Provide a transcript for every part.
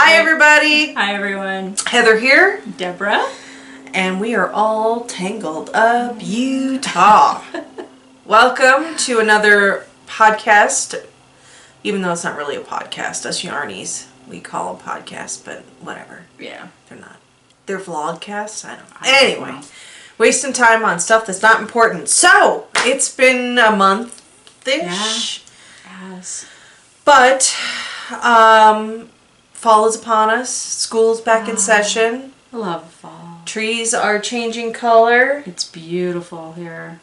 Hi everybody! Hi everyone. Heather here. Deborah. And we are all tangled up Utah. Welcome to another podcast. Even though it's not really a podcast, us Yarnies, we call them podcasts, but whatever. Yeah. They're not. They're vlogcasts? I don't know. Anyway, wasting time on stuff that's not important. So, it's been a month-ish. Yeah. Yes. But, fall is upon us. School's back in session. I love fall. Trees are changing color. It's beautiful here.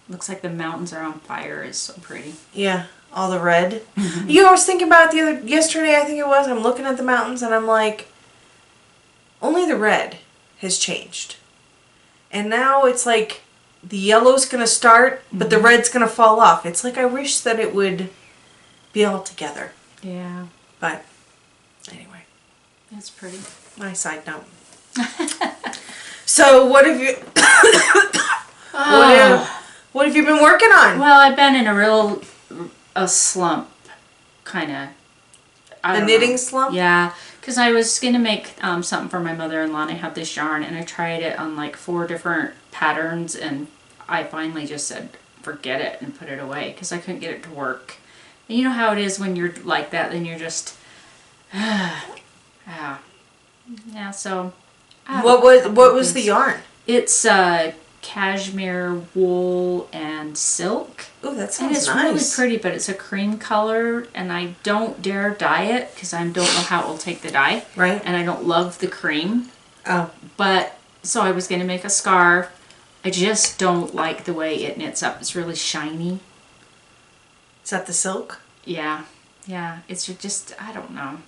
Looks like the mountains are on fire. It's so pretty. Yeah, all the red. You know, I was thinking about it yesterday, I think it was. I'm looking at the mountains and I'm like, only the red has changed. And now it's like the yellow's going to start, but the red's going to fall off. It's like I wish that it would be all together. Yeah. But anyway, It's pretty. my side note. So what have you what have you been working on? Well, I've been in a slump, kind of. A knitting slump? Yeah, because I was going to make something for my mother-in-law, and I have this yarn, and I tried it on like 4 different patterns, and I finally just said, forget it, and put it away, because I couldn't get it to work. And you know how it is when you're like that, then you're just, yeah, so. What was the yarn? It's cashmere, wool, and silk. Oh, that And sounds it's nice. really pretty, but it's a cream color, and I don't dare dye it because I don't know how it will take the dye. Right. And I don't love the cream. Oh. But, so I was going to make a scarf. I just don't like the way it knits up. It's really shiny. Is that the silk? Yeah. Yeah. It's just, I don't know.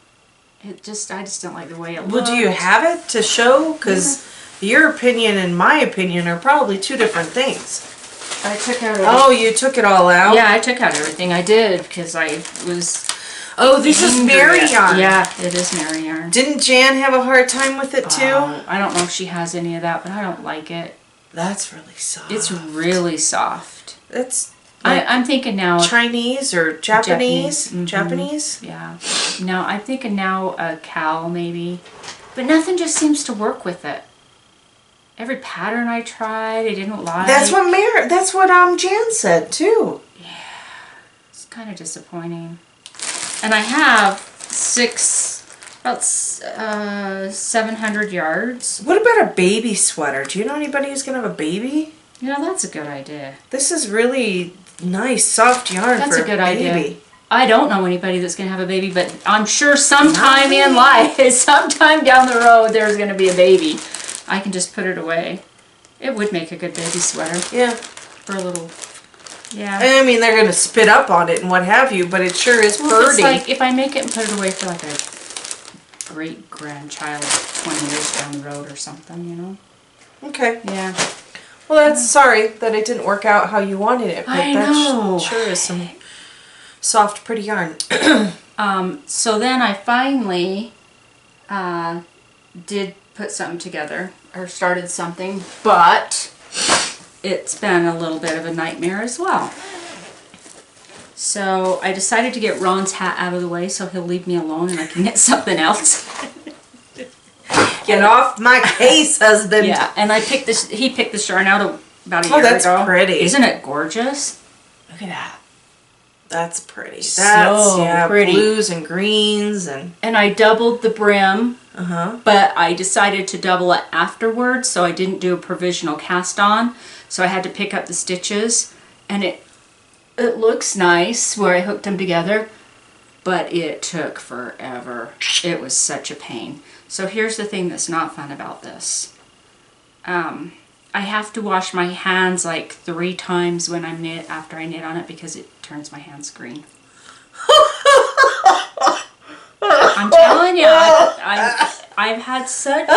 I just don't like the way it looks. Well, do you have it to show? Because your opinion and my opinion are probably two different things. I took out Oh, you took it all out? Yeah, I took out everything. I did because I was... Oh, this is Mary yarn. Yeah, it is Mary yarn. Didn't Jan have a hard time with it too? I don't know if she has any of that, but I don't like it. That's really soft. It's really soft. It's I'm thinking now... Chinese or Japanese? Mhm. Japanese? Yeah. No, I'm thinking now a cowl maybe. But nothing just seems to work with it. Every pattern I tried, I didn't like. That's what Jan said too. It's kind of disappointing. And I have about 700 yards. What about a baby sweater? Do you know anybody who's going to have a baby? You know, that's a good idea. This is really nice, soft yarn That's for a good baby. idea. I don't know anybody that's going to have a baby, but I'm sure sometime in life, sometime down the road, there's going to be a baby. I can just put it away. It would make a good baby sweater. Yeah. For a little, yeah. I mean, they're going to spit up on it and what have you, but it sure is Well, it's pretty. like if I make it and put it away for like a great-grandchild 20 years down the road or something, you know? Okay. Yeah. Well, that's sorry that it didn't work out how you wanted it, but I that know. sure is some soft, pretty yarn. So then I finally did put something together, or started something, but it's been a little bit of a nightmare as well. So I decided to get Ron's hat out of the way so he'll leave me alone and I can get something else. Get off my case, husband. Yeah, and he picked this yarn out about a year Oh, that's ago. pretty. Isn't it gorgeous? Look at that. That's pretty. So That's pretty. Blues and greens and And I doubled the brim. uh-huh. But I decided to double it afterwards, so I didn't do a provisional cast on. So I had to pick up the stitches, and it looks nice where I hooked them together, but it took forever. It was such a pain. So here's the thing that's not fun about this. I have to wash my hands like 3 times when after I knit on it because it turns my hands green. I'm telling you, I've had such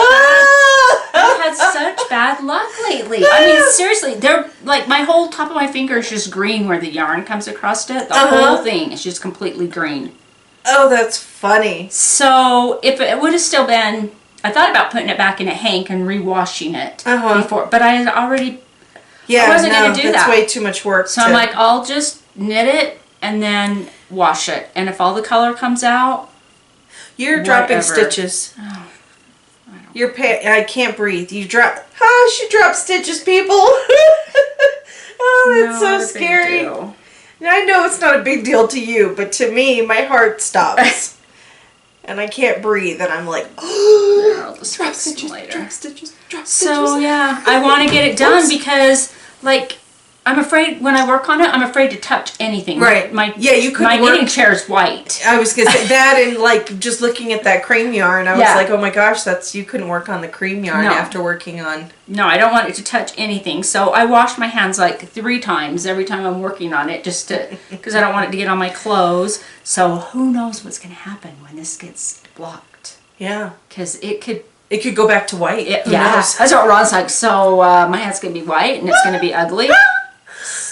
bad luck lately. I mean, seriously, they're like my whole top of my finger is just green where the yarn comes across it. The whole thing is just completely green. Oh, that's funny. So if it would have still been, I thought about putting it back in a hank and rewashing it before, but I had already. Yeah, I wasn't going to do that's that. way too much work. So I'm like, I'll just knit it and then wash it. And if all the color comes out, You're dropping Whatever. stitches. I can't breathe. You drop. Oh, she dropped stitches, people. Oh, that's Not a so big scary. deal. I know it's not a big deal to you, but to me, my heart stops. And I can't breathe, and I'm like, oh, I'll just drop fix them stitches, later. drop stitches, drop So stitches. yeah, I want to get it done Oops. because, like, I'm afraid when I work on it, I'm afraid to touch anything. Right. My Yeah, you couldn't My work- knitting chair is white. I was gonna say that, and like just looking at that cream yarn, I was Yeah. like, oh my gosh, you couldn't work on the cream yarn No. after working on. No, I don't want it to touch anything. So I wash my hands like 3 times every time I'm working on it, just to because I don't want it to get on my clothes. So who knows what's gonna happen when this gets blocked? Yeah, Because it could. it could go back to white. Who Yeah, knows? that's what Ron's like. So my hand's gonna be white and it's gonna be ugly.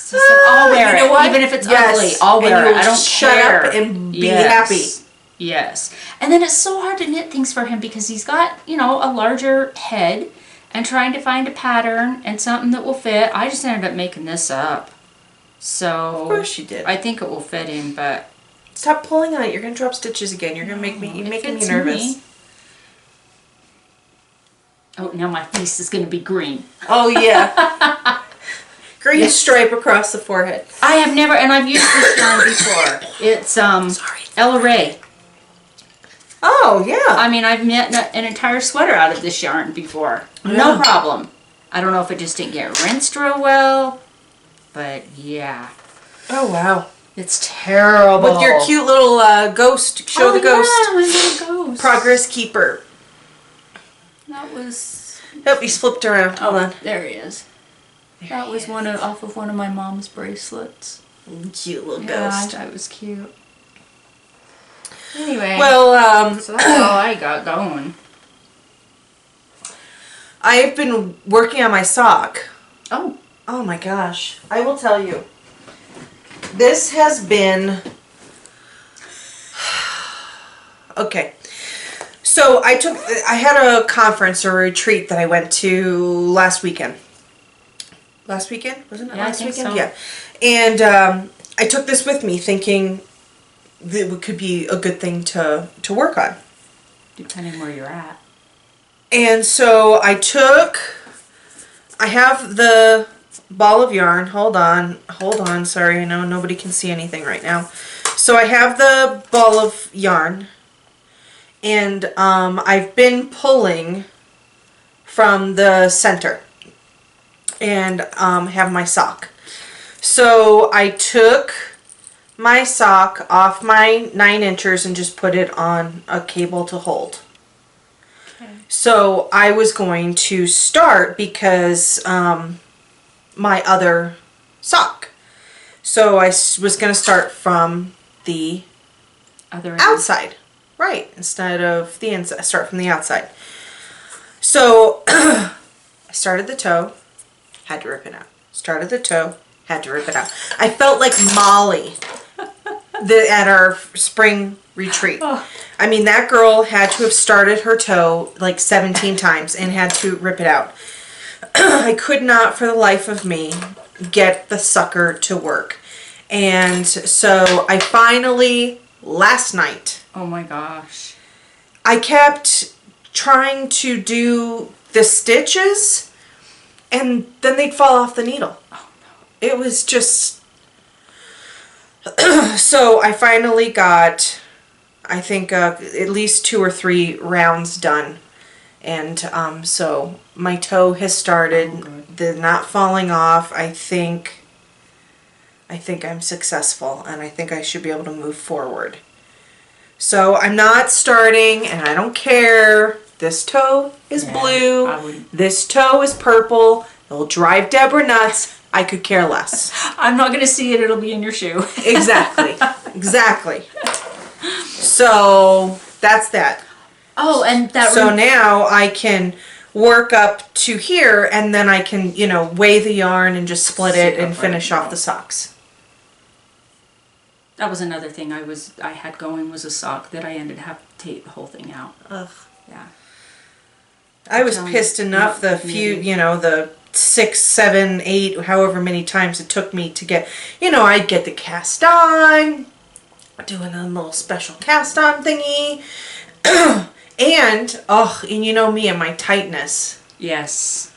So I said, I'll wear You know it, what? even if it's Yes. ugly. I'll wear And it. you'll I don't shut care. up and be Yes. happy. Yes. And then it's so hard to knit things for him because he's got, a larger head and trying to find a pattern and something that will fit. I just ended up making this up. So Of course you did. I think it will fit him, but Stop pulling on it. You're gonna drop stitches again. You're gonna make me. You're it making me fits nervous. me. Oh, now my face is going to be green. Oh yeah. Green Yes. stripe across the forehead. I have never, and I've used this yarn before. It's Sorry. Ella Ray. Oh yeah. I mean, I've knit an entire sweater out of this yarn before. Yeah. No problem. I don't know if it just didn't get rinsed real well, but yeah. Oh wow. It's terrible. With your cute little ghost. Show the ghost. Yeah, my little ghost. Progress keeper. That was. Oh, he's flipped around. Hold on. There he is. That was off of one of my mom's bracelets. Cute little Yeah, I ghost. thought it was cute. Anyway. Well, So that's all I got going. I've been working on my sock. Oh. Oh my gosh. I will tell you. This has been... Okay. So I had a conference or retreat that I went to last weekend. Last weekend? Wasn't it Yeah, I last think weekend? so. Yeah. And I took this with me thinking that it could be a good thing to work on. Depending where you're at. And so I have the ball of yarn. Hold on. Sorry, I know nobody can see anything right now. So I have the ball of yarn. And I've been pulling from the center. And have my sock. So I took my sock off my 9 inchers and just put it on a cable to hold. So I was going to start because my other sock. So I was going to start from the Other end. outside. Right. Instead of the inside. Start from the outside. So I started the toe. Had to rip it out. Started the toe. Had to rip it out. I felt like Molly at our spring retreat. Oh. I mean, that girl had to have started her toe like 17 times and had to rip it out. I could not for the life of me get the sucker to work. And so I finally, last night, Oh my gosh. I kept trying to do the stitches and then they'd fall off the needle. Oh no. It was just... So I finally got, I think, at least 2 or 3 rounds done. And so my toe has started. Oh, good. They're not falling off. I think I'm successful and I think I should be able to move forward. So I'm not starting and I don't care. This toe is Yeah, blue. I wouldn't. This toe is purple. It'll drive Deborah nuts. I could care less. I'm not going to see it. It'll be in your shoe. Exactly. Exactly. So that's that. Oh, and that So now I can work up to here and then I can, weigh the yarn and just split it and finish off the socks. that was another thing I had going was a sock that I ended up having to take the whole thing out. Ugh. Yeah. I was Sounds pissed enough not the few, knitting. the 6, 7, 8, however many times it took me to get, I'd get the cast on, doing a little special cast on thingy, And you know me and my tightness. Yes.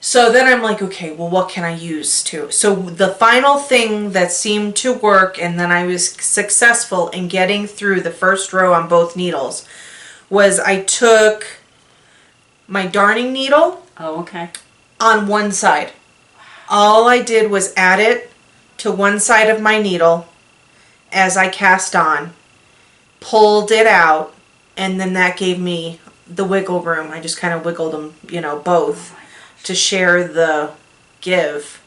So then I'm like, okay, well, what can I use to? So the final thing that seemed to work, and then I was successful in getting through the first row on both needles, was I took my darning needle Oh, okay. on one side. All I did was add it to one side of my needle as I cast on, pulled it out, and then that gave me the wiggle room. I just kind of wiggled them, both to share the give.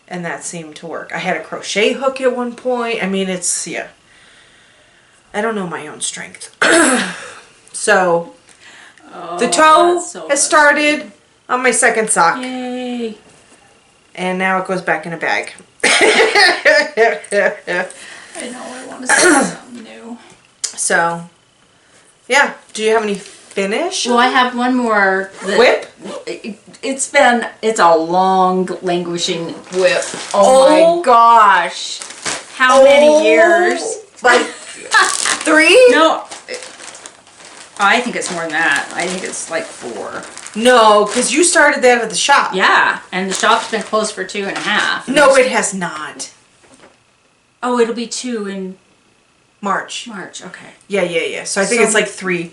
And that seemed to work. I had a crochet hook at one point. I mean, I don't know my own strength. So, the toe has started on my second sock. Yay. And now it goes back in a bag. I know, I want to say something new. So, yeah. Do you have any finish? Well, I have one more. Whip? It's a long languishing whip. Oh, Oh. my gosh. How many years? Like 3? No. I think it's more than that. I think it's like 4. No, because you started that at the shop. Yeah, and the shop's been closed for 2.5. No, it has not. Oh, it'll be 2 in March. March. Okay. Yeah. So I think So- it's like 3.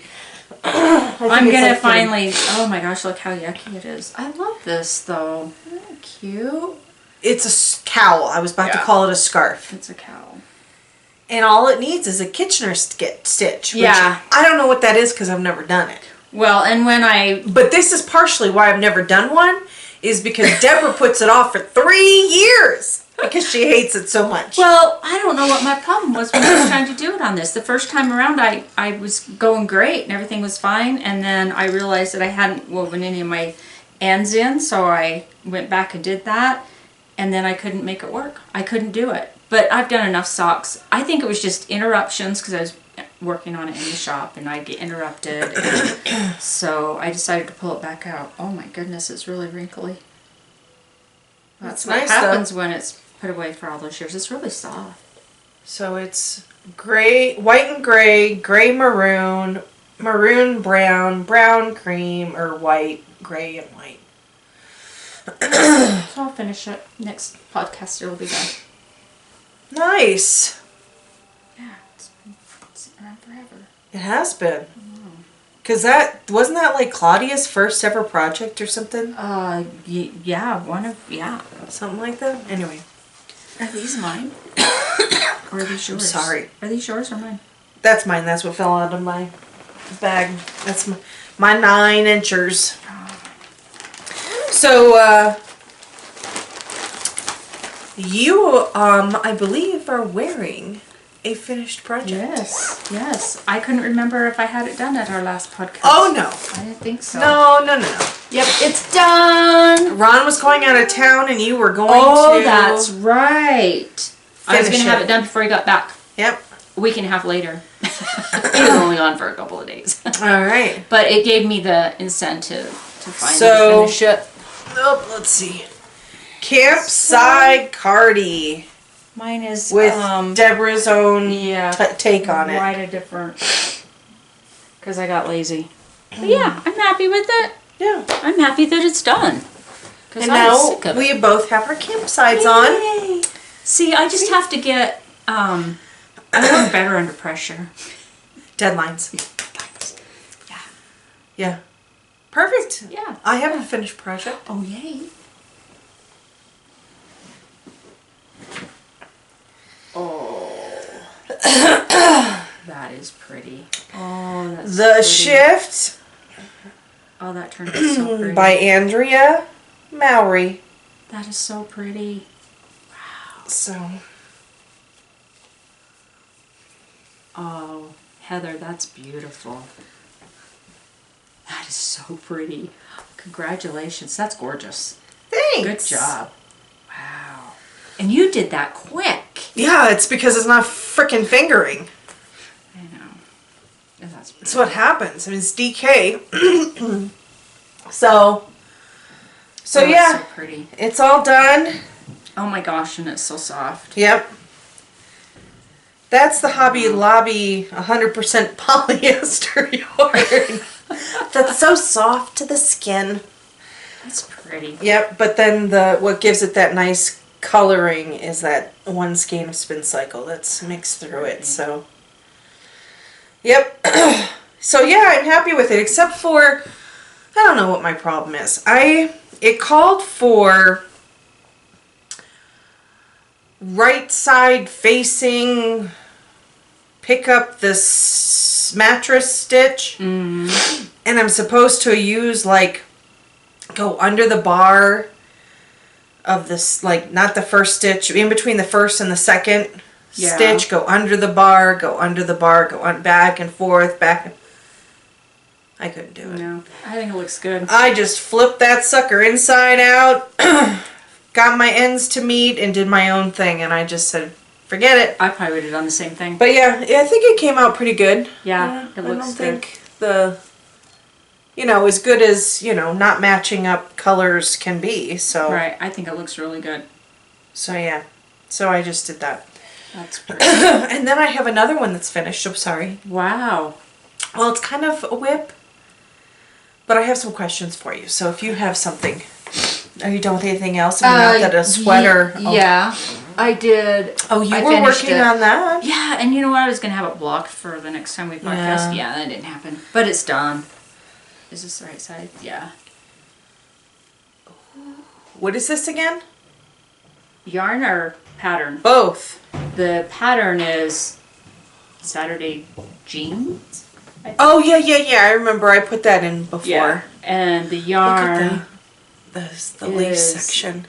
I'm it's gonna like 3. finally. Oh my gosh! Look how yucky it is. I love this though. Isn't that cute? It's a cowl. I was about to Yeah. call it a scarf. It's a cowl. And all it needs is a Kitchener stitch. Which Yeah. I don't know what that is because I've never done it. Well, and when I But this is partially why I've never done one, is because Deborah puts it off for 3 years because she hates it so much. Well, I don't know what my problem was when I was trying to do it on this. The first time around, I was going great and everything was fine. And then I realized that I hadn't woven any of my ends in. So I went back and did that. And then I couldn't make it work. I couldn't do it. But I've done enough socks. I think it was just interruptions because I was working on it in the shop and I'd get interrupted. And so I decided to pull it back out. Oh my goodness, it's really wrinkly. That's what nice, happens when it's put away for all those years. It's really soft. So it's gray, white and gray, gray maroon, maroon brown, brown cream, or white, gray and white. So I'll finish it. Next podcast it'll be done. Nice. Yeah, it's been sitting around forever. It has been. Because wasn't that like Claudia's first ever project or something? Yeah. Something like that? Anyway. Are these mine? Or are these yours? I'm sorry. Are these yours or mine? That's mine. That's what fell out of my bag. That's my 9 inchers. So, you, I believe, are wearing a finished project. Yes. I couldn't remember if I had it done at our last podcast. Oh, no. I didn't think so. No. Yep, it's done. Ron was going out of town and you were going to... Oh, that's right. I was going Finish to have it. it done before he got back. Yep. A week and a half later. He was only gone for a couple of days. All right. But it gave me the incentive to finally So- finish it. Oh, let's see. Campside Cardi Mine is with Deborah's own yeah, take on it. quite a different, because I got lazy. But yeah, I'm happy with it. Yeah. I'm happy that it's done. Because And I was now sick of it. we both have our campsides on. Yay. See, I just have to get, I work better under pressure. Deadlines. Yeah. Yeah. Perfect. Yeah. I have a finished project. Oh, yay. Oh. That is pretty. Oh, that's The pretty. Shift Oh, that turned out so pretty. by Andrea Mowry. That is so pretty. So, Oh, Heather, that's beautiful. That is so pretty. Congratulations. That's gorgeous. thanks. Good job. Wow. And you did that quick. Yeah, it's because it's not frickin' fingering. I know. And that's pretty. That's what happens. I mean, it's DK. So Oh, yeah, That's so pretty. it's all done. Oh my gosh, and it's so soft. Yep. That's the Hobby Lobby 100% polyester yarn. That's so soft to the skin. That's pretty. Yep, but then what gives it that nice coloring is that one skein of Spin Cycle that's mixed through it. So, yep. So yeah, I'm happy with it, except for I don't know what my problem is. It called for right side facing, pick up this mattress stitch, and I'm supposed to use like go under the bar of this, like not the first stitch, in between the first and the second stitch, go under the bar, go on back and forth, back. I couldn't do it. No, I think it looks good. I just flipped that sucker inside out, got my ends to meet, and did my own thing, and I just said, forget it. I probably would have done the same thing. But yeah, I think it came out pretty good. Yeah, it looks I don't good. think as good as, not matching up colors can be, so. Right, I think it looks really good. So yeah, so I just did that. That's pretty. And then I have another one that's finished, I'm sorry. Wow. Well, it's kind of a whip, but I have some questions for you. So if you have something, are you done with anything else? I mean, not that a sweater. Yeah, I did. Oh, you I were finished working it. on that? Yeah, and you know what? I was going to have it blocked for the next time we podcast. Yeah. Yeah, that didn't happen. But it's done. Is this the right side? Yeah. What is this again? Yarn or pattern? Both. The pattern is Saturday jeans. Oh, yeah. I remember I put that in before. Yeah. And the Look yarn at the lace is- section.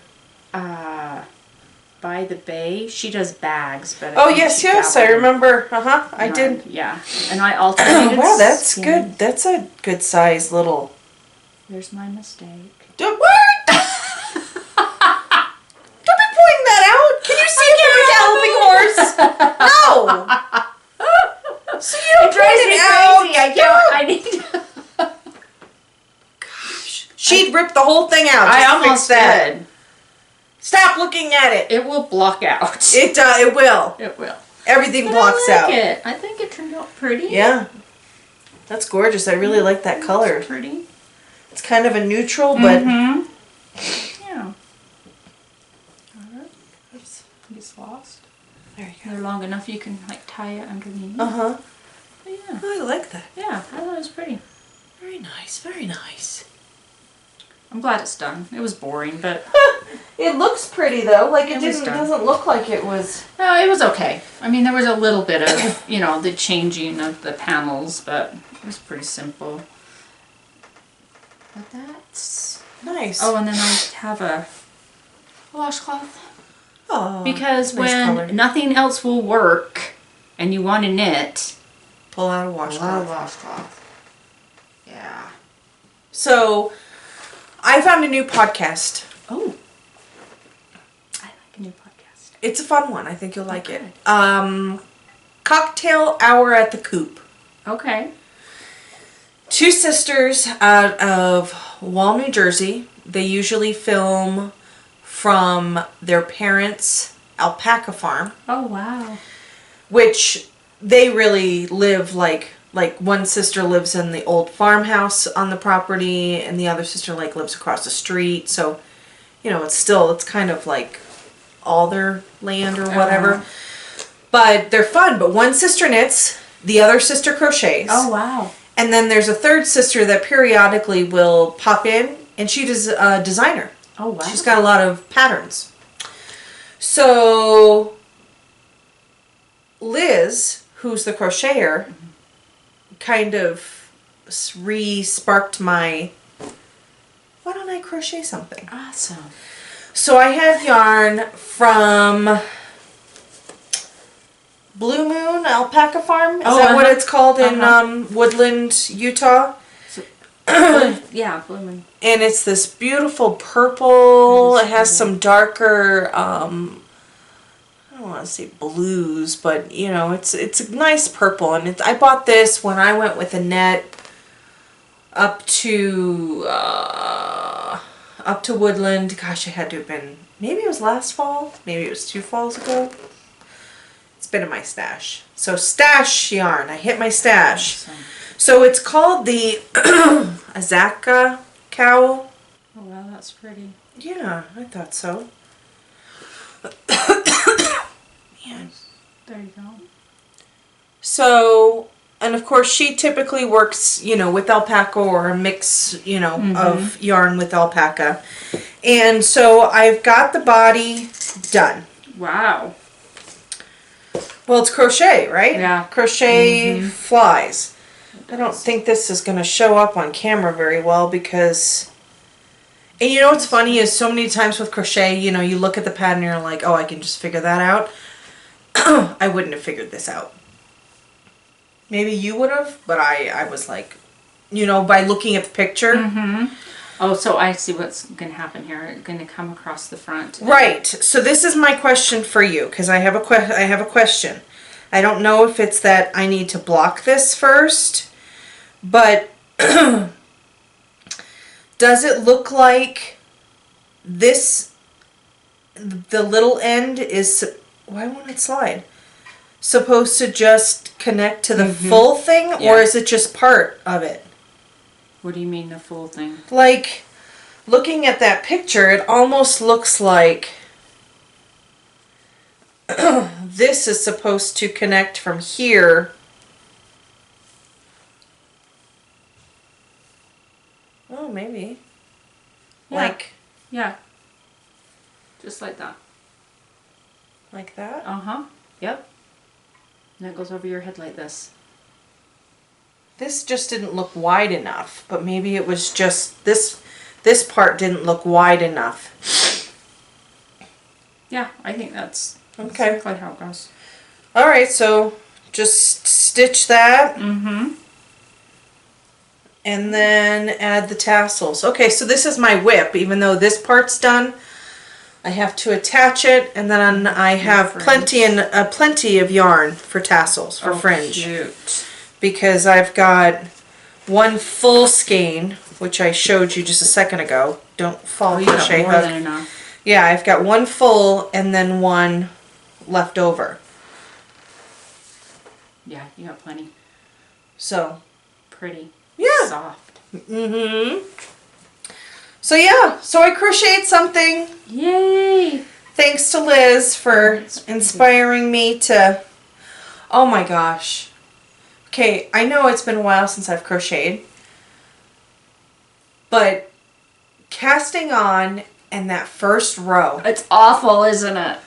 By the Bay. She does bags, but Oh, yes, I remember. I did. Yeah, and I alternated. Wow, that's skin. good. That's a good size little. There's my mistake. What? Don't be pointing that out. Can you see it from a galloping horse? No. So you don't point it out. I need. Gosh, she'd rip the whole thing out. I just to almost fix that. did. Stop looking at it. It will block out. It will. It will. Everything But blocks I like out. it. I think it turned out pretty. Yeah. That's gorgeous. I really like that color. It's pretty. It's kind of a neutral, but Yeah. oops, It's lost. there you They're long enough you can like tie it underneath. go. But yeah. I like that. Yeah, I thought it was pretty. Very nice. Very nice. I'm glad it's done. It was boring, but It looks pretty though. Like It was done. doesn't look like it was. no, it was okay. I mean, there was a little bit of, the changing of the panels, but it was pretty simple. But that's... Nice. Oh, and then I have a washcloth. Oh, Because nice when color. nothing else will work and you want to knit, Pull out a a washcloth. washcloth. Yeah. So, I found a new podcast. Oh. I like a new podcast. It's a fun one. I think you'll like Okay. it. Cocktail Hour at the Coop. Okay. Two sisters out of Wall, New Jersey. They usually film from their parents' alpaca farm, Oh, wow. which they really live like one sister lives in the old farmhouse on the property and the other sister lives across the street. So, it's kind of like all their land or whatever. But they're fun. But one sister knits, the other sister crochets. Oh, wow. And then there's a third sister that periodically will pop in, and she does a designer. Oh, wow. She's got a lot of patterns. So Liz, who's the crocheter, kind of re-sparked my, why don't I crochet something? Awesome. So I have yarn from Blue Moon Alpaca Farm. Is that what it's called in Woodland, Utah? Yeah, blooming. And it's this beautiful purple. It has some darker, I don't want to say blues, but it's a nice purple. And I bought this when I went with Annette up to Woodland. Gosh, it had to have been, maybe it was last fall, maybe it was 2 falls ago. It's been in my stash. So stash yarn. I hit my stash. Awesome. So it's called the Azaka cowl. Oh wow, that's pretty. Yeah, I thought so. Man. There you go. So, and of course she typically works, you know, with alpaca or a mix, you know, of yarn with alpaca. And so I've got the body done. Wow. Well, it's crochet, right? Yeah. Crochet flies. I don't think this is going to show up on camera very well because... And you know what's funny is so many times with crochet, you know, you look at the pattern and you're like, oh, I can just figure that out. I wouldn't have figured this out. Maybe you would have, but I was like, you know, by looking at the picture. Oh, so I see what's going to happen here. It's going to come across the front. Right. So this is my question for you because I have a question. I don't know if it's that I need to block this first, but does it look like this, the little end is, why won't it slide? Supposed to just connect to the full thing, or Yeah. is it just part of it? What do you mean the full thing? Like, looking at that picture, it almost looks like this is supposed to connect from here. Oh, maybe. Yeah. Like Just like that. that? Uh-huh. Yep. And that goes over your head like this. This just didn't look wide enough, but maybe it was just this part didn't look wide enough. Yeah, I think that's Okay. exactly how it goes. All right, so just stitch that. And then add the tassels. Okay, so this is my whip. Even though this part's done, I have to attach it, and then I have plenty of yarn for tassels, for fringe. Cute. Because I've got one full skein, which I showed you just a second ago. Don't fall You got crochet more hook. than enough. Yeah, I've got one full and then one left over. Yeah, you got plenty. So, Pretty. yeah. Soft. So yeah, so I crocheted something. Yay! Thanks to Liz for inspiring me to... Oh my gosh. Okay, I know it's been a while since I've crocheted. But casting on and that first row. It's awful, isn't it?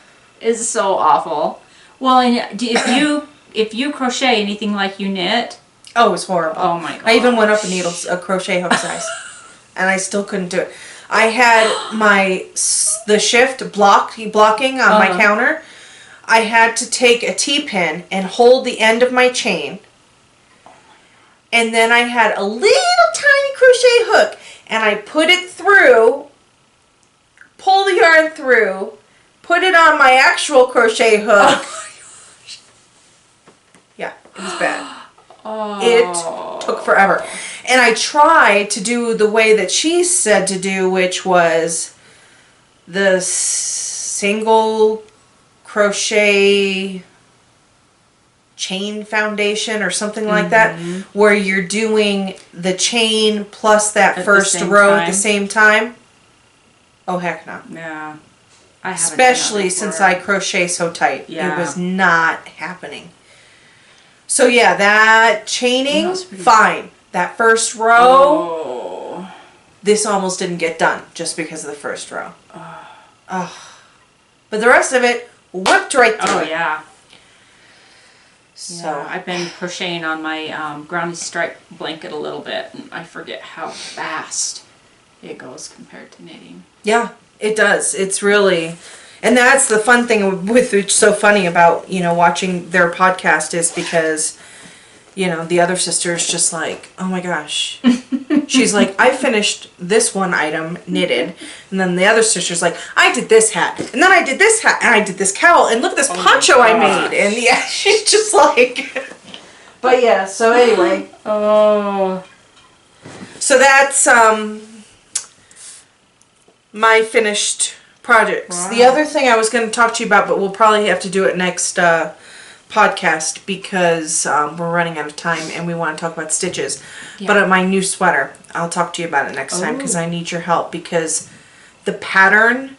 It's so awful. Well, and if you crochet anything like you knit, Oh, it was horrible. oh my god! I even went up a crochet hook size. And I still couldn't do it. I had the shift blocking on my counter. I had to take a T-pin and hold the end of my chain. And then I had a little tiny crochet hook. And I put it through, pull the yarn through, put it on my actual crochet hook. Yeah, it was bad. It took forever. And I tried to do the way that she said to do, which was the single crochet chain foundation or something like that, where you're doing the chain plus that At the first same row at time? the same time. Oh, heck no. Yeah. I haven't done that Especially since before. I crochet so tight. Yeah. It was not happening. So yeah, that chaining, That's pretty- fine. That first row, Oh. this almost didn't get done just because of the first row. Ugh. But the rest of it whipped right through Oh it. yeah. So Yeah, I've been crocheting on my Brownie Stripe blanket a little bit, and I forget how fast it goes compared to knitting. yeah, it does. It's really, and that's the fun thing with it's so funny about, you know, watching their podcast is because, you know, the other sister is just like, oh my gosh. She's like, I finished this one item knitted, and then the other sister's like, I did this hat, and then I did this hat, and I did this cowl, and look at this Oh my poncho I gosh. made, and yeah, she's just like, but yeah. So anyway, Oh. so that's my finished projects. Wow. The other thing I was going to talk to you about, but we'll probably have to do it next podcast because we're running out of time and we want to talk about stitches. Yeah. But my new sweater, I'll talk to you about it next time because I need your help because the pattern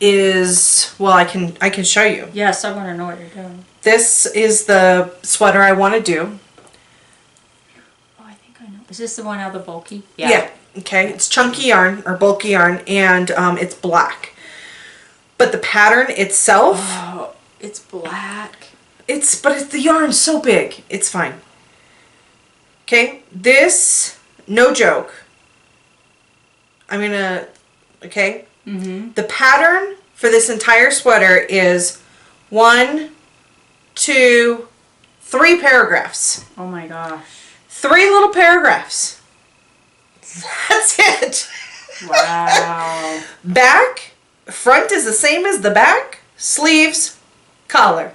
is, well, I can show you. Yes, I want to know what you're doing. This is the sweater I want to do. Oh, I think I know. Is this the one out of the bulky? Yeah. Okay. It's chunky yarn or bulky yarn, and it's black. But the pattern itself, Oh, it's black. but the yarn's so big. It's fine. Okay. This, no joke. Okay. Mm-hmm. The pattern for this entire sweater is 1, 2, 3 paragraphs. Oh my gosh. 3 little paragraphs. That's it. Wow. Back, front is the same as the back, sleeves, collar,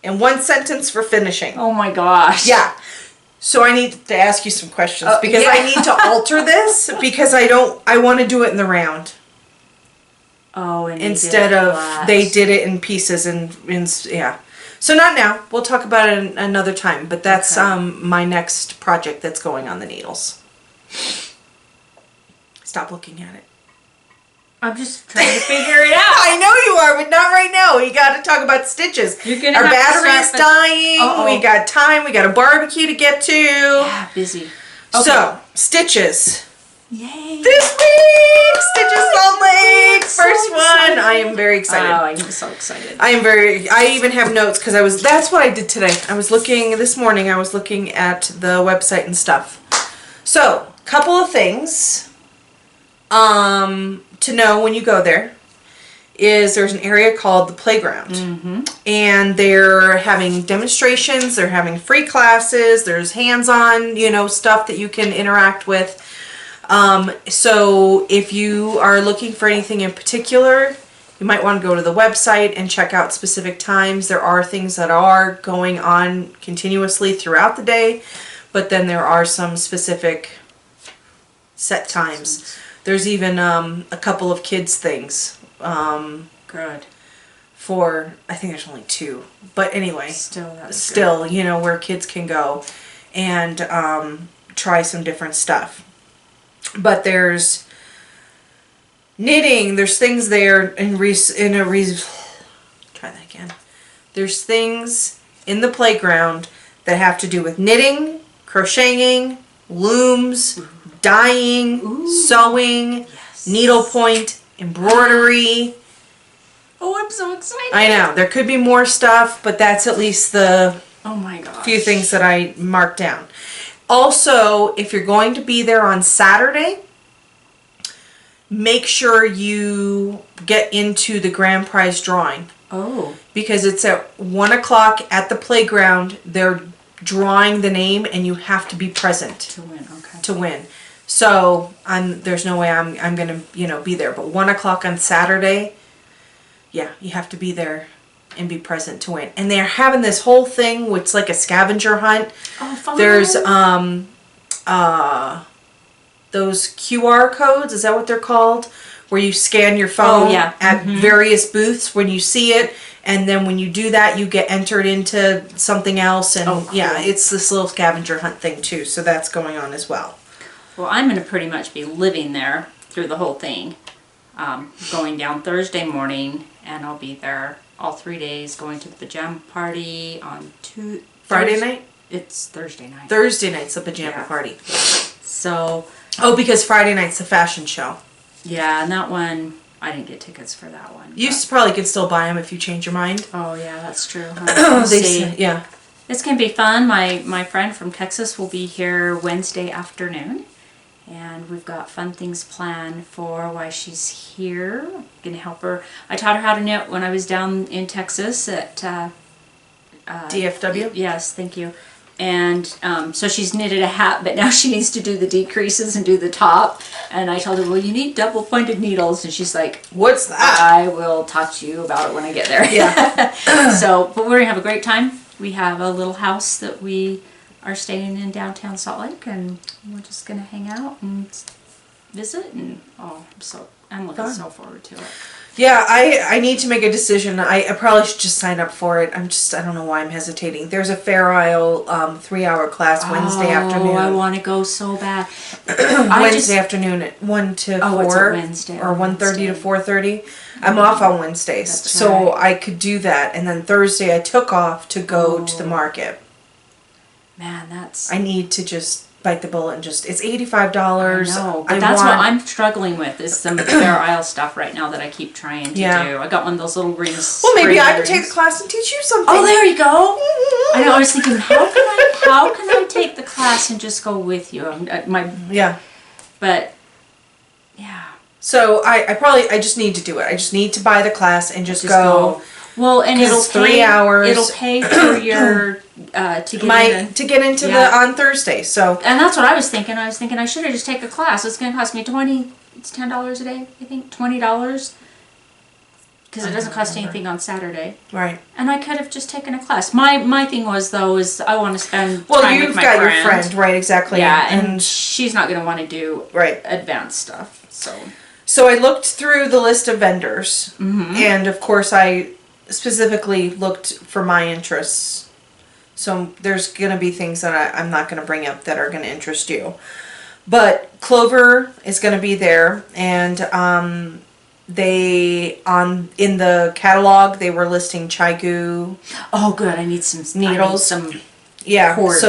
and 1 sentence for finishing. Oh my gosh. Yeah. So I need to ask you some questions because yeah. I need to alter this because I want to do it in the round. Oh, and Instead of they did it in pieces and yeah. So not now. We'll talk about it another time. But that's Okay. my next project that's going on the needles. Stop looking at it. I'm just trying to figure it out. I know you are, but not right now. We got to talk about stitches. You're gonna Our have to battery is start dying. Uh-oh. We got time. We got a barbecue to get to. Yeah, busy. Okay. So stitches. Yay. This week, Stitches Salt Lake, So first one. excited. I am very excited. Oh, I'm so excited. I even have notes because that's what I did today. This morning I was looking at the website and stuff. So, couple of things to know when you go there is there's an area called the playground. Mm-hmm. And they're having demonstrations, they're having free classes, there's hands-on, stuff that you can interact with. So if you are looking for anything in particular, you might want to go to the website and check out specific times. There are things that are going on continuously throughout the day, but then there are some specific set times. There's even a couple of kids things. Good. I think there's only 2. But anyway, Still, where kids can go and try some different stuff. But there's knitting, there's things there try that again. There's things in the playground that have to do with knitting, crocheting, looms, dyeing, sewing, needlepoint, embroidery. Oh, I'm so excited. I know, there could be more stuff, but that's at least the Oh my gosh. few things that I marked down. Also, if you're going to be there on Saturday, make sure you get into the grand prize drawing. Oh. Because it's at 1 o'clock at the playground. They're drawing the name and you have to be present To win, okay. to win. So there's no way I'm gonna be there. But 1 o'clock on Saturday, yeah, you have to be there and be present to win. And they're having this whole thing which is like a scavenger hunt. Oh, fun. There's those QR codes, is that what they're called? Where you scan your phone at various booths when you see it, and then when you do that you get entered into something else, and cool. yeah, it's this little scavenger hunt thing too, so that's going on as well. Well, I'm going to pretty much be living there through the whole thing. Going down Thursday morning, and I'll be there all 3 days, going to the pajama party on Friday night? It's Thursday night. Thursday night's a pajama party. So, Because Friday night's the fashion show. yeah, and that one, I didn't get tickets for that one. You but- probably could still buy them if you change your mind. Oh, yeah, that's true. We'll see. Yeah. It's going to be fun. My friend from Texas will be here Wednesday afternoon. And we've got fun things planned for while she's here. I'm going to help her. I taught her how to knit when I was down in Texas at... DFW? Yes, thank you. And so she's knitted a hat, but now she needs to do the decreases and do the top. And I told her, well, you need double pointed needles. And she's like, What's that? I will talk to you about it when I get there. Yeah. But we're going to have a great time. We have a little house that we are staying in downtown Salt Lake, and we're just going to hang out and visit. And I'm looking Fun. so forward to it. Yeah, I need to make a decision. I probably should just sign up for it. I don't know why I'm hesitating. There's a Fair Isle 3-hour class Wednesday afternoon. I want to go so bad. Wednesday afternoon at 1 to 4. it's a Wednesday. Or 1:30 to 4:30. I'm off on Wednesdays. That's so right. I could do that. And then Thursday I took off to go to the market. Man, that's... I need to just bite the bullet and just, it's $85. No, but that's what I'm struggling with is some Fair Isle stuff right now that I keep trying to do. I got one of those little green. Well, maybe I could take the class and teach you something. Oh, there you go. I know. I was thinking, how can I take the class and just go with you? But yeah. So I just need to do it. I just need to buy the class and just go. Well, and it's 3 hours. It'll pay for your to get into the on Thursday. So and that's what I was thinking. I was thinking I should have just taken a class. It's going to cost me It's $10 a day. I think $20 because it doesn't cost anything on Saturday. Right. And I could have just taken a class. My thing was though is I want to spend time with my friend. Well, you've got your friend, right? Exactly. Yeah, and she's not going to want to do right advanced stuff. So I looked through the list of vendors, and of course I specifically looked for my interests. So there's going to be things that I'm not going to bring up that are going to interest you. But Clover is going to be there, and in the catalog they were listing Chigu. Oh, good. I need some needles. Some cords.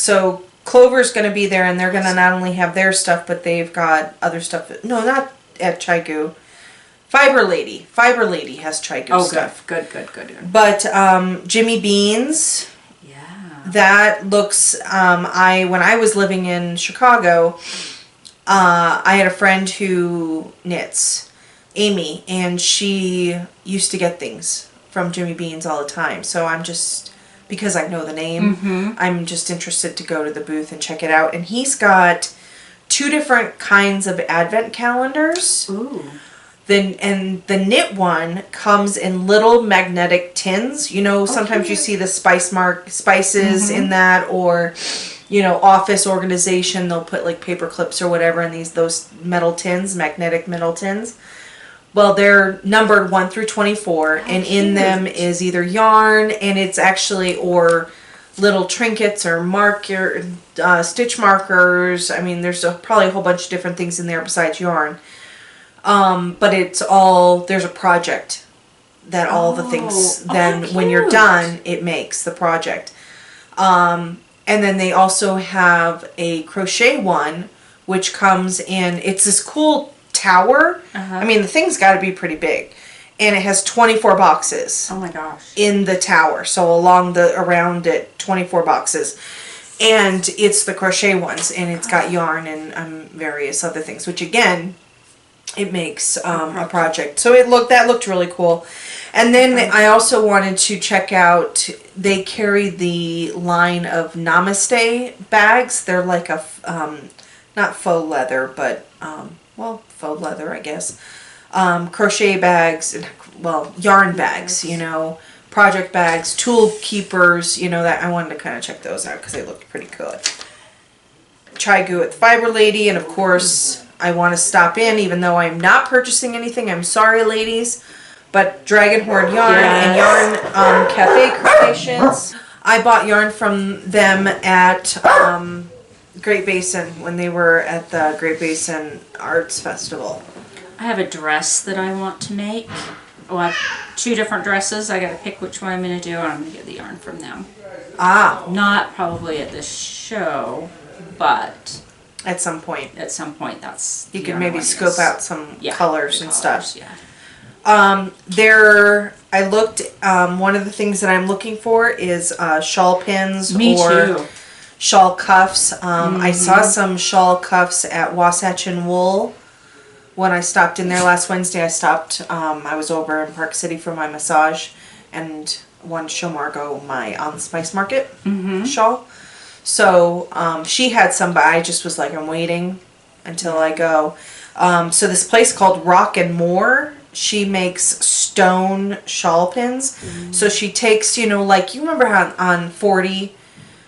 So Clover's going to be there, and they're going to not only have their stuff, but they've got other stuff. No, not at Chigu. Fiber Lady has Chigu stuff. Good. But Jimmy Beans. Yeah. That looks. When I was living in Chicago, I had a friend who knits, Amy, and she used to get things from Jimmy Beans all the time. So I'm just, because I know the name, I'm just interested to go to the booth and check it out. And he's got 2 different kinds of advent calendars. Ooh. And the knit one comes in little magnetic tins. You know, sometimes you see the spices in that, or, you know, office organization, they'll put like paper clips or whatever in those metal tins, magnetic metal tins. Well, they're numbered 1 through 24, and in them is either yarn, and it's actually, or little trinkets or stitch markers. I mean, there's probably a whole bunch of different things in there besides yarn. But it's all, there's a project that all the things, then when you're done, it makes the project. And then they also have a crochet one, which comes in, it's this cool tower. I mean, the thing's got to be pretty big. And it has 24 boxes. Oh my gosh. In the tower. So around it, 24 boxes. And it's the crochet ones, and it's got yarn and various other things, which again, it makes a project. So that looked really cool. And then I also wanted to check out, they carry the line of Namaste bags. They're like a, not faux leather, but, faux leather, I guess. Crochet bags, yarn bags, you know, project bags, tool keepers, you know, that I wanted to kind of check those out because they looked pretty good. Chigu at the Fiber Lady, and of course, I want to stop in, even though I'm not purchasing anything. I'm sorry, ladies, but Dragon Horde Yarn and Yarn Cafe Creations. I bought yarn from them at Great Basin when they were at the Great Basin Arts Festival. I have a dress that I want to make. Oh, I have 2 different dresses. I got to pick which one I'm going to do, and I'm going to get the yarn from them. Not probably at this show, but at some point. That's you can maybe scope out some colors and stuff. Yeah. I looked. One of the things that I'm looking for is shawl pins too. Shawl cuffs. I saw some shawl cuffs at Wasatch and Wool. When I stopped in there last Wednesday, I was over in Park City for my massage and wanted to show Margot my On the Spice Market shawl. So she had some, but I just was like, I'm waiting until I go. So this place called Rock and More, she makes stone shawl pins. So she takes, you know, like, you remember how on 40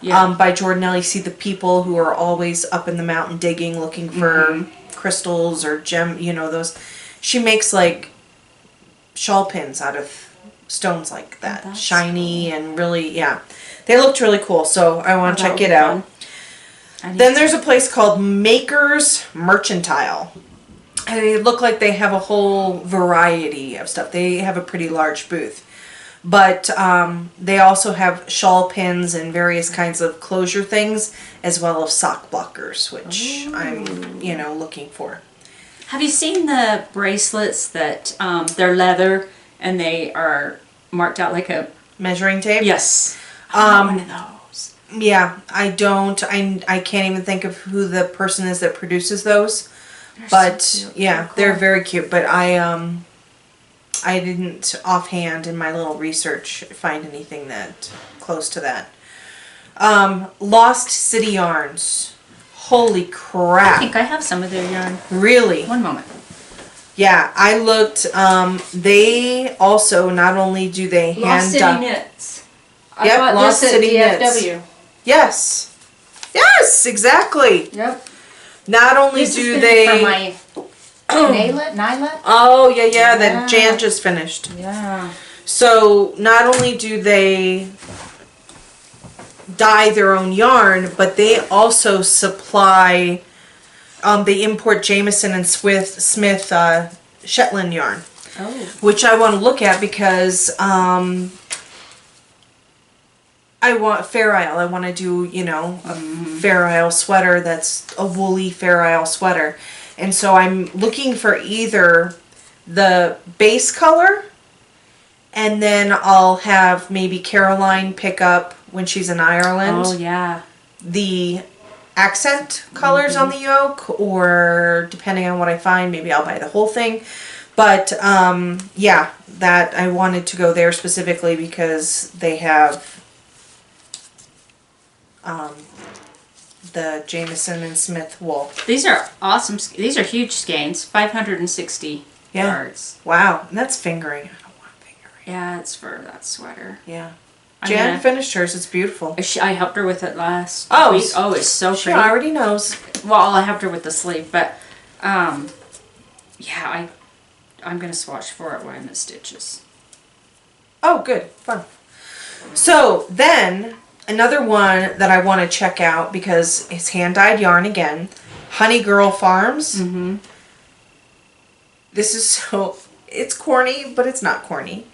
by Jordanelle, you see the people who are always up in the mountain digging, looking for crystals or gem, you know, those. She makes like shawl pins out of stones like that. that's Shiny and really, yeah. They looked really cool, so I want to that check would it be out. fun. Then there's a place called Maker's Mercantile. And they look like they have a whole variety of stuff. They have a pretty large booth. But they also have shawl pins and various kinds of closure things, as well as sock blockers, which I'm, looking for. Have you seen the bracelets that they're leather and they are marked out like a... Measuring tape? Yes. I want one of those. Yeah, I don't. I can't even think of who the person is that produces those. They're But so cute. yeah, Cool. they're very cute. But I didn't offhand in my little research find anything that close to that. Lost City Yarns. Holy I crap! think I have some of their yarn. Really? One moment. Yeah, I looked. They also not only do they Lost hand City dye. Knits. Yep, I bought Lost this City at Knits. DFW. Yes, exactly. Yep. Not only This do has they. been for my Nyla? Oh yeah, Yeah. that Jan just finished. Yeah. So not only do they dye their own yarn, but they also supply. They import Jameson and Smith Shetland yarn, Oh. which I want to look at because I want Fair Isle. I want to do a Fair Isle sweater that's a woolly Fair Isle sweater, and so I'm looking for either the base color. And then I'll have maybe Caroline pick up when she's in Ireland Oh, yeah. the accent colors on the yoke, or depending on what I find, maybe I'll buy the whole thing. But yeah, that I wanted to go there specifically because they have the Jameson and Smith wool. These are awesome. These are huge skeins. 560 Yeah. yards. Wow, and that's fingering. I don't want fingering. Yeah, it's for that sweater. Yeah. I'm Jan gonna- finished hers. It's beautiful. I helped her with it last Oh, week. Oh, it's so She pretty. already knows. Well, I helped her with the sleeve, but yeah, I'm gonna swatch for it when I'm at Stitches. Oh, good. Fun. So then, another one that I want to check out because it's hand-dyed yarn again. Honey Girl Farms. Mm-hmm. This is so... It's corny, but it's not corny.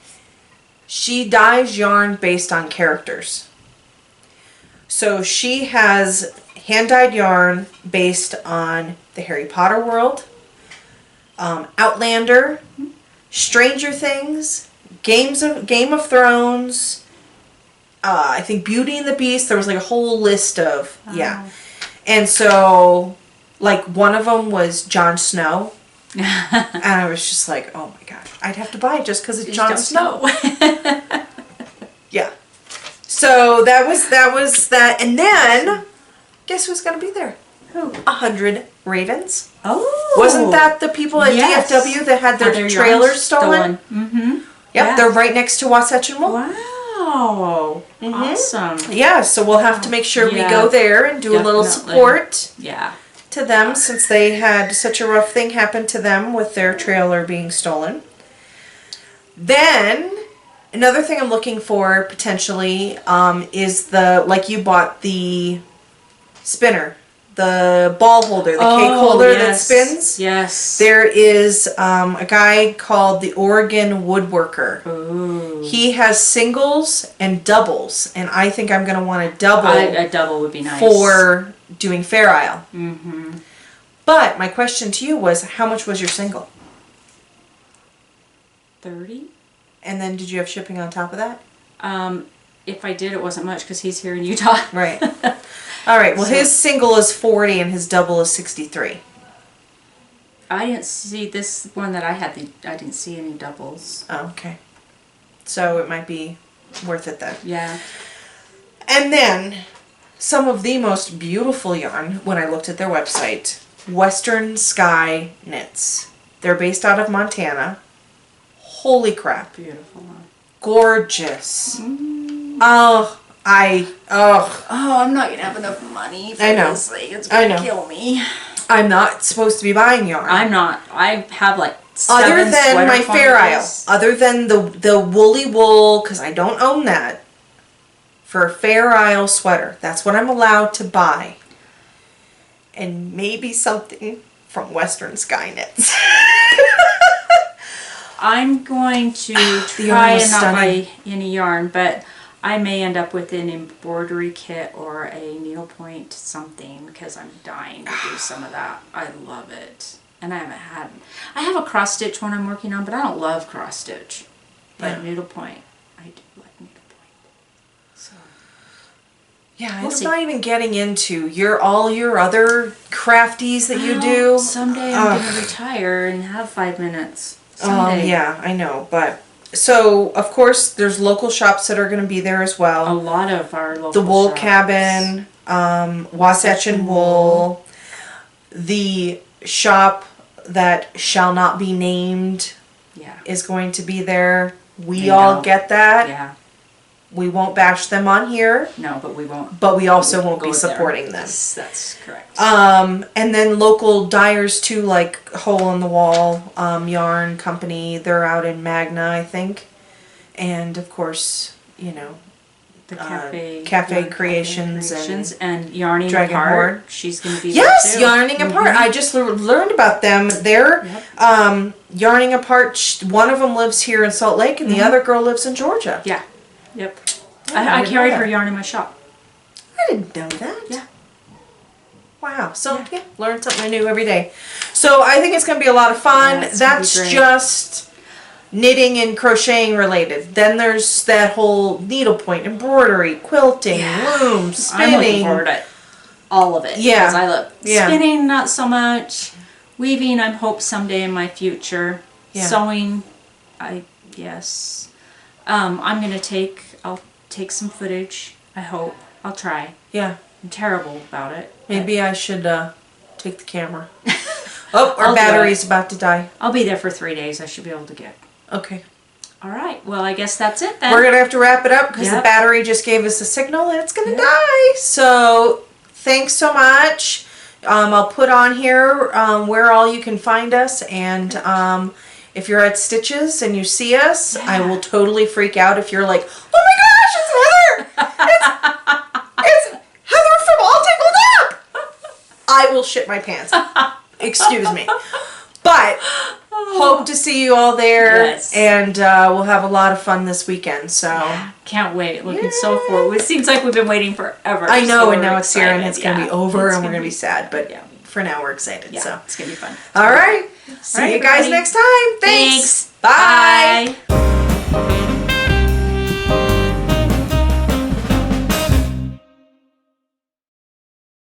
She dyes yarn based on characters. So she has hand-dyed yarn based on the Harry Potter world, Outlander, Stranger Things, Game of Thrones, I think Beauty and the Beast. There was like a whole list of, yeah. And so, like, one of them was Jon Snow. And I was just like, oh my gosh, I'd have to buy it just because it's Jon Snow. Yeah. So that was that. And then, guess who's going to be there? Who? 100 Ravens. Oh. Wasn't that the people at Yes. DFW that had their trailers stolen? Mm-hmm. Yep, Yeah. they're right next to Wasatch and Wool. Wow. Awesome. Yeah, so we'll have to make sure we Yeah, go there and do a little definitely. support Yeah. to them since they had such a rough thing happen to them with their trailer being stolen. Then, another thing I'm looking for potentially is like you bought the spinner, the ball holder, the cake holder that spins. Yes. There is a guy called the Oregon Woodworker. Ooh. He has singles and doubles, and I think I'm going to want a double A double would be nice. for doing Fair Isle. Mm-hmm. But my question to you was, how much was your single? 30? And then did you have shipping on top of that? If I did, it wasn't much because he's here in Utah. Right. All right. Well, his single is 40 and his double is 63. I didn't see this one that I had. I didn't see any doubles. Oh, okay. So it might be worth it then. Yeah. And then some of the most beautiful yarn when I looked at their website, Western Sky Knits. They're based out of Montana. Holy crap. Beautiful one. Gorgeous. Oh, Oh, I'm not gonna have enough money for I know. this thing. It's I gonna know. kill me. I'm not supposed to be buying yarn. I'm not. I have like Other Seven than sweater my Fair Isle, quantities. other than the woolly wool, because I don't own that, for a Fair Isle sweater, that's what I'm allowed to buy. And maybe something from Western Skynets. I'm going to yarn try was and not stunning. buy any yarn, but I may end up with an embroidery kit or a needlepoint something because I'm dying to do some of that. I love it. And I have a cross stitch one I'm working on, but I don't love cross stitch. But Yeah. needlepoint, I do like needlepoint. So Yeah, We'll I'm see. not even getting into all your other crafties that you do. Someday I'm gonna retire and have 5 minutes. Someday. Yeah, I know, but so of course there's local shops that are going to be there as A well. lot of our local The Wool shops. Cabin, Wasatch and Wool, the shop that shall not be named Yeah. is going to be there. We I all know. get that. Yeah. We won't bash them on here, No, but we won't. but we also won't go be there. supporting them. That's correct. And then local dyers too, like Hole in the Wall Yarn Company. They're out in Magna, I think. And of course, you know, The Cafe Yarn Creations and Yarning Dragon Apart. Horde. She's going to be yes, there too. Yarning Apart. I just learned about them. They're Yep. Yarning Apart. One of them lives here in Salt Lake, and the other girl lives in Georgia. Yeah. Yep. I I didn't carried know her that. yarn in my shop. I didn't know that. Yeah. Wow. So yeah, learn something new every day. So I think it's going to be a lot of fun. Yeah, it's gonna be That's great. just knitting and crocheting related. Then there's that whole needlepoint, embroidery, quilting, loom, I'm looking spinning. forward to all of it. Yeah. Because I love Yeah. spinning, not so much. Weaving, I hope someday in my future. Yeah. Sewing, yes. I'm going to I'll take some footage. I hope. I'll try. Yeah. I'm terrible about it. Maybe I should take the camera. Oh, I'll our do battery's about to die. I'll be there for 3 days. I should be able to get. Okay. All right. Well, I guess that's it then. We're going to have to wrap it up because the Yep. battery just gave us a signal and it's going to die. So thanks so much. I'll put on here where all you can find us. And if you're at Stitches and you see us, I will totally freak out if you're like, oh my gosh, it's Heather! It's Heather from All Tangled Up! I will shit my pants. Excuse me. But hope to see you all there. Yes. And we'll have a lot of fun this weekend. So Can't wait. Looking so forward. It seems like we've been waiting forever. I know, so and now we're it's here and excited. it's going to be over It's and we're gonna going to be sad. But yeah. for now, we're excited. Yeah, So, it's going to be fun. all right. See All right, you guys everybody. next time. Thanks. Bye.